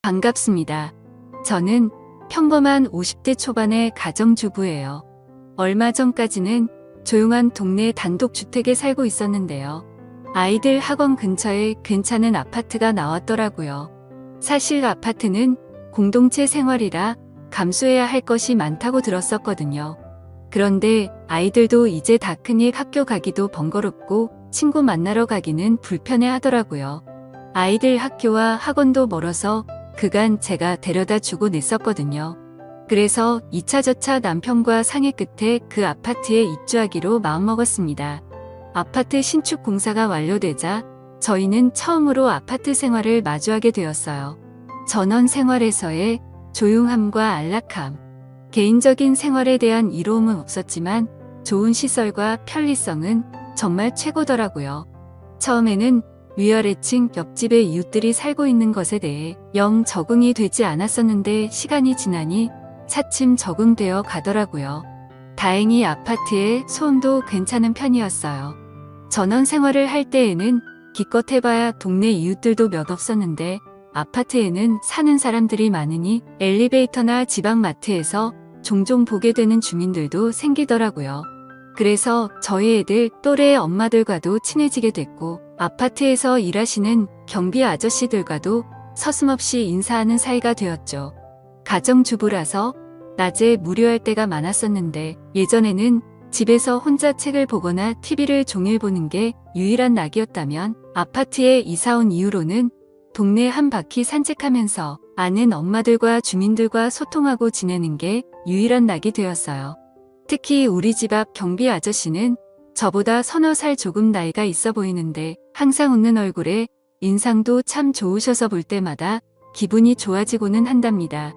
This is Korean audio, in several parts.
반갑습니다. 저는 평범한 50대 초반의 가정주부예요. 얼마 전까지는 조용한 동네 단독주택에 살고 있었는데요. 아이들 학원 근처에 괜찮은 아파트가 나왔더라고요. 사실 아파트는 공동체 생활이라 감수해야 할 것이 많다고 들었었거든요. 그런데 아이들도 이제 다 크니 학교 가기도 번거롭고 친구 만나러 가기는 불편해 하더라고요. 아이들 학교와 학원도 멀어서 그간 제가 데려다 주고 냈었거든요. 그래서 2차 저차 남편과 상의 끝에 그 아파트에 입주하기로 마음먹었습니다. 아파트 신축 공사가 완료되자 저희는 처음으로 아파트 생활을 마주하게 되었어요. 전원 생활에서의 조용함과 안락함, 개인적인 생활에 대한 이로움은 없었지만 좋은 시설과 편리성은 정말 최고더라고요. 처음에는 위아래층 옆집의 이웃들이 살고 있는 것에 대해 영 적응이 되지 않았었는데 시간이 지나니 차츰 적응되어 가더라고요. 다행히 아파트의 소음도 괜찮은 편이었어요. 전원 생활을 할 때에는 기껏 해봐야 동네 이웃들도 몇 없었는데 아파트에는 사는 사람들이 많으니 엘리베이터나 지방마트에서 종종 보게 되는 주민들도 생기더라고요. 그래서 저희 애들 또래 엄마들과도 친해지게 됐고 아파트에서 일하시는 경비 아저씨들과도 서슴없이 인사하는 사이가 되었죠. 가정주부라서 낮에 무료할 때가 많았었는데 예전에는 집에서 혼자 책을 보거나 TV를 종일 보는 게 유일한 낙이었다면 아파트에 이사온 이후로는 동네 한 바퀴 산책하면서 아는 엄마들과 주민들과 소통하고 지내는 게 유일한 낙이 되었어요. 특히 우리 집 앞 경비 아저씨는 저보다 서너 살 조금 나이가 있어 보이는데 항상 웃는 얼굴에 인상도 참 좋으셔서 볼 때마다 기분이 좋아지고는 한답니다.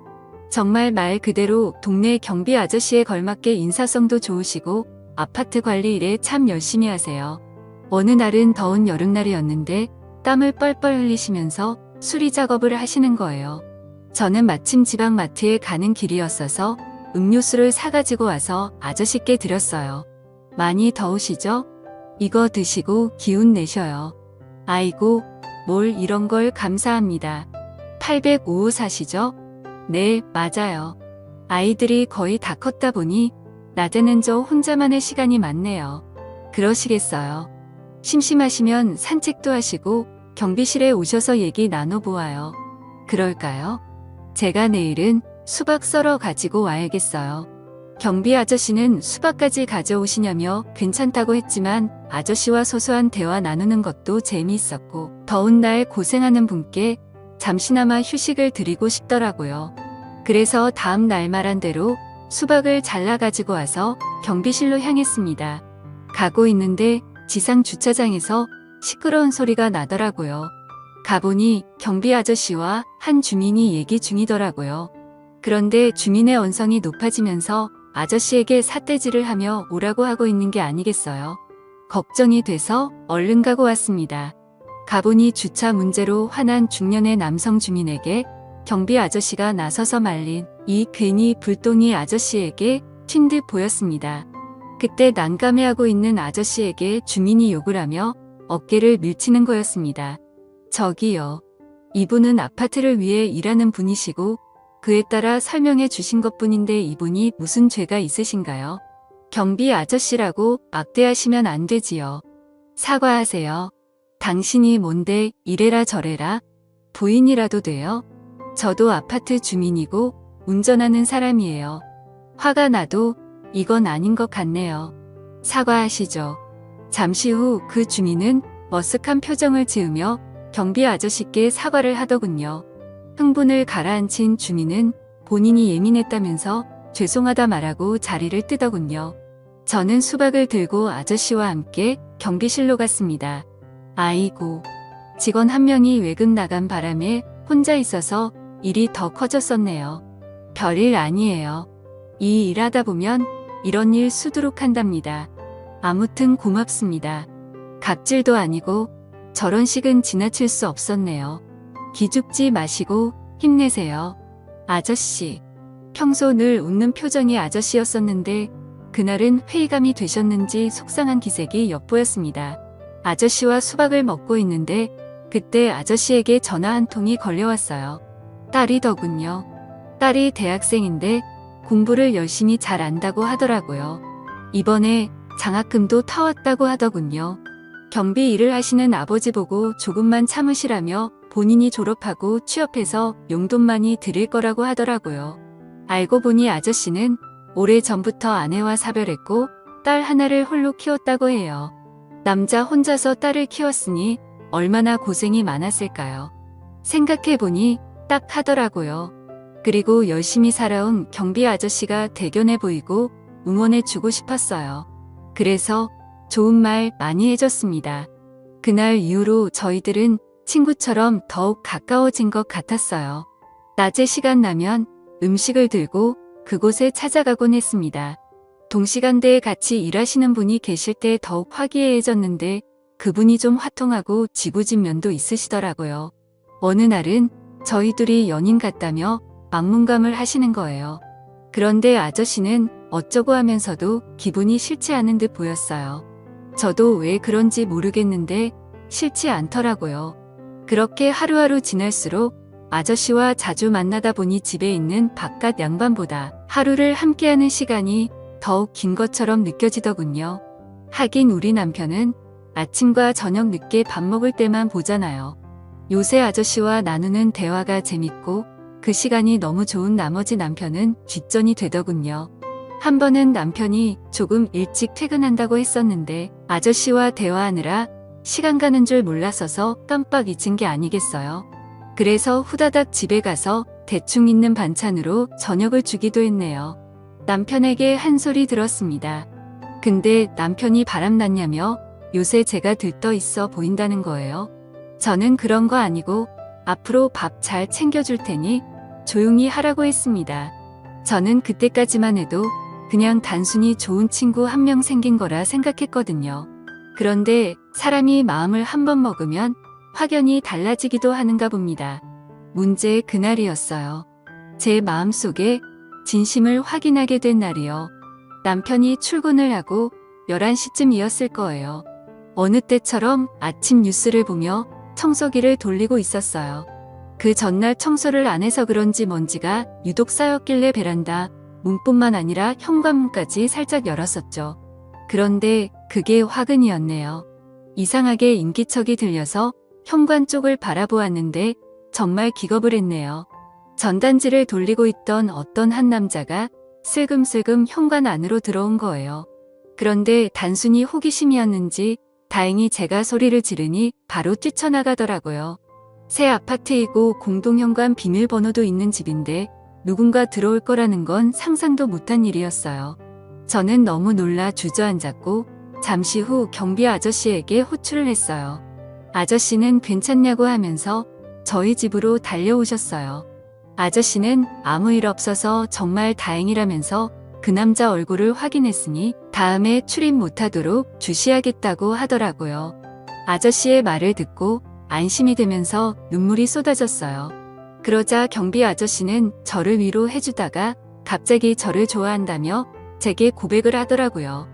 정말 말 그대로 동네 경비 아저씨에 걸맞게 인사성도 좋으시고 아파트 관리 일에 참 열심히 하세요. 어느 날은 더운 여름날이었는데 땀을 뻘뻘 흘리시면서 수리 작업을 하시는 거예요. 저는 마침 지방마트에 가는 길이었어서 음료수를 사가지고 와서 아저씨께 드렸어요. 많이 더우시죠? 이거 드시고 기운 내셔요. 아이고, 뭘 이런 걸 감사합니다. 805호 사시죠? 네, 맞아요. 아이들이 거의 다 컸다 보니 낮에는 저 혼자만의 시간이 많네요. 그러시겠어요. 심심하시면 산책도 하시고 경비실에 오셔서 얘기 나눠보아요. 그럴까요? 제가 내일은 수박 썰어 가지고 와야겠어요. 경비 아저씨는 수박까지 가져오시냐며 괜찮다고 했지만 아저씨와 소소한 대화 나누는 것도 재미있었고 더운 날 고생하는 분께 잠시나마 휴식을 드리고 싶더라고요. 그래서 다음 날 말한 대로 수박을 잘라 가지고 와서 경비실로 향했습니다. 가고 있는데 지상 주차장에서 시끄러운 소리가 나더라고요. 가보니 경비 아저씨와 한 주민이 얘기 중이더라고요. 그런데 주민의 언성이 높아지면서 아저씨에게 삿대질을 하며 오라고 하고 있는 게 아니겠어요. 걱정이 돼서 얼른 가고 왔습니다. 가보니 주차 문제로 화난 중년의 남성 주민에게 경비 아저씨가 나서서 말린 이 괜히 불똥이 아저씨에게 튄 듯 보였습니다. 그때 난감해하고 있는 아저씨에게 주민이 욕을 하며 어깨를 밀치는 거였습니다. 저기요. 이분은 아파트를 위해 일하는 분이시고 그에 따라 설명해 주신 것뿐인데 이분이 무슨 죄가 있으신가요? 경비 아저씨라고 막대하시면 안 되지요. 사과하세요. 당신이 뭔데 이래라 저래라. 부인이라도 돼요? 저도 아파트 주민이고 운전하는 사람이에요. 화가 나도 이건 아닌 것 같네요. 사과하시죠. 잠시 후 그 주민은 머쓱한 표정을 지으며 경비 아저씨께 사과를 하더군요. 흥분을 가라앉힌 주민은 본인이 예민했다면서 죄송하다 말하고 자리를 뜨더군요. 저는 수박을 들고 아저씨와 함께 경비실로 갔습니다. 아이고, 직원 한 명이 외근 나간 바람에 혼자 있어서 일이 더 커졌었네요. 별일 아니에요. 이 일하다 보면 이런 일 수두룩 한답니다. 아무튼 고맙습니다. 갑질도 아니고 저런 식은 지나칠 수 없었네요. 기죽지 마시고 힘내세요. 아저씨. 평소 늘 웃는 표정의 아저씨였었는데 그날은 회의감이 되셨는지 속상한 기색이 엿보였습니다. 아저씨와 수박을 먹고 있는데 그때 아저씨에게 전화 한 통이 걸려왔어요. 딸이더군요. 딸이 대학생인데 공부를 열심히 잘 안다고 하더라고요. 이번에 장학금도 타왔다고 하더군요. 경비 일을 하시는 아버지 보고 조금만 참으시라며 본인이 졸업하고 취업해서 용돈만이 드릴 거라고 하더라고요. 알고 보니 아저씨는 오래전부터 아내와 사별했고 딸 하나를 홀로 키웠다고 해요. 남자 혼자서 딸을 키웠으니 얼마나 고생이 많았을까요? 생각해보니 딱 하더라고요. 그리고 열심히 살아온 경비 아저씨가 대견해 보이고 응원해주고 싶었어요. 그래서 좋은 말 많이 해줬습니다. 그날 이후로 저희들은 친구처럼 더욱 가까워진 것 같았어요. 낮에 시간 나면 음식을 들고 그곳에 찾아가곤 했습니다. 동시간대에 같이 일하시는 분이 계실 때 더욱 화기애애해졌는데 그분이 좀 화통하고 지구진 면도 있으시더라고요. 어느 날은 저희 둘이 연인 같다며 막문감을 하시는 거예요. 그런데 아저씨는 어쩌고 하면서도 기분이 싫지 않은 듯 보였어요. 저도 왜 그런지 모르겠는데 싫지 않더라고요. 그렇게 하루하루 지날수록 아저씨와 자주 만나다 보니 집에 있는 바깥 양반보다 하루를 함께하는 시간이 더욱 긴 것처럼 느껴지더군요. 하긴 우리 남편은 아침과 저녁 늦게 밥 먹을 때만 보잖아요. 요새 아저씨와 나누는 대화가 재밌고 그 시간이 너무 좋은 나머지 남편은 뒷전이 되더군요. 한 번은 남편이 조금 일찍 퇴근한다고 했었는데 아저씨와 대화하느라 시간 가는 줄 몰랐어서 깜빡 잊은 게 아니겠어요. 그래서 후다닥 집에 가서 대충 있는 반찬으로 저녁을 주기도 했네요. 남편에게 한 소리 들었습니다. 근데 남편이 바람났냐며 요새 제가 들떠 있어 보인다는 거예요. 저는 그런 거 아니고 앞으로 밥 잘 챙겨줄 테니 조용히 하라고 했습니다. 저는 그때까지만 해도 그냥 단순히 좋은 친구 한 명 생긴 거라 생각했거든요. 그런데 사람이 마음을 한 번 먹으면 확연히 달라지기도 하는가 봅니다. 문제의 그날이었어요. 제 마음속에 진심을 확인하게 된 날이요. 남편이 출근을 하고 11시쯤이었을 거예요. 어느 때처럼 아침 뉴스를 보며 청소기를 돌리고 있었어요. 그 전날 청소를 안 해서 그런지 먼지가 유독 쌓였길래 베란다 문뿐만 아니라 현관문까지 살짝 열었었죠. 그런데 그게 화근이었네요. 이상하게 인기척이 들려서 현관 쪽을 바라보았는데 정말 기겁을 했네요. 전단지를 돌리고 있던 어떤 한 남자가 슬금슬금 현관 안으로 들어온 거예요. 그런데 단순히 호기심이었는지 다행히 제가 소리를 지르니 바로 뛰쳐나가더라고요. 새 아파트이고 공동현관 비밀번호도 있는 집인데 누군가 들어올 거라는 건 상상도 못한 일이었어요. 저는 너무 놀라 주저앉았고 잠시 후 경비 아저씨에게 호출을 했어요. 아저씨는 괜찮냐고 하면서 저희 집으로 달려오셨어요. 아저씨는 아무 일 없어서 정말 다행이라면서 그 남자 얼굴을 확인했으니 다음에 출입 못하도록 주시하겠다고 하더라고요. 아저씨의 말을 듣고 안심이 되면서 눈물이 쏟아졌어요. 그러자 경비 아저씨는 저를 위로해주다가 갑자기 저를 좋아한다며 제게 고백을 하더라고요.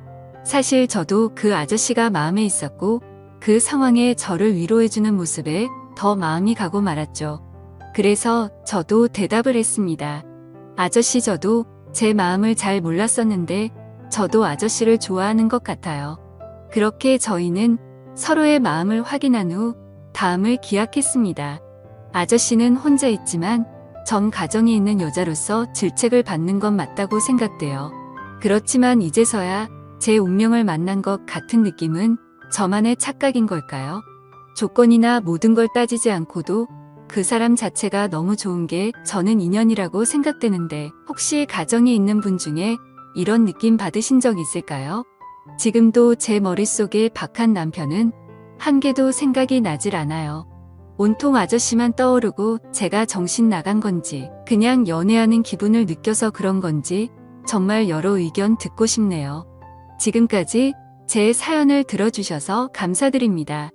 사실 저도 그 아저씨가 마음에 있었고 그 상황에 저를 위로해주는 모습에 더 마음이 가고 말았죠. 그래서 저도 대답을 했습니다. 아저씨, 저도 제 마음을 잘 몰랐었는데 저도 아저씨를 좋아하는 것 같아요. 그렇게 저희는 서로의 마음을 확인한 후 다음을 기약했습니다. 아저씨는 혼자 있지만 전 가정이 있는 여자로서 질책을 받는 건 맞다고 생각돼요. 그렇지만 이제서야 제 운명을 만난 것 같은 느낌은 저만의 착각인 걸까요? 조건이나 모든 걸 따지지 않고도 그 사람 자체가 너무 좋은 게 저는 인연이라고 생각되는데 혹시 가정이 있는 분 중에 이런 느낌 받으신 적 있을까요? 지금도 제 머릿속에 박한 남편은 한 개도 생각이 나질 않아요. 온통 아저씨만 떠오르고 제가 정신 나간 건지 그냥 연애하는 기분을 느껴서 그런 건지 정말 여러 의견 듣고 싶네요. 지금까지 제 사연을 들어주셔서 감사드립니다.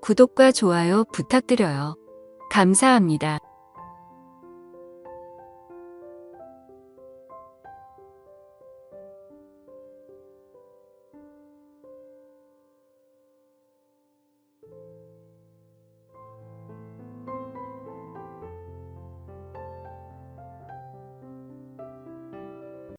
구독과 좋아요 부탁드려요. 감사합니다.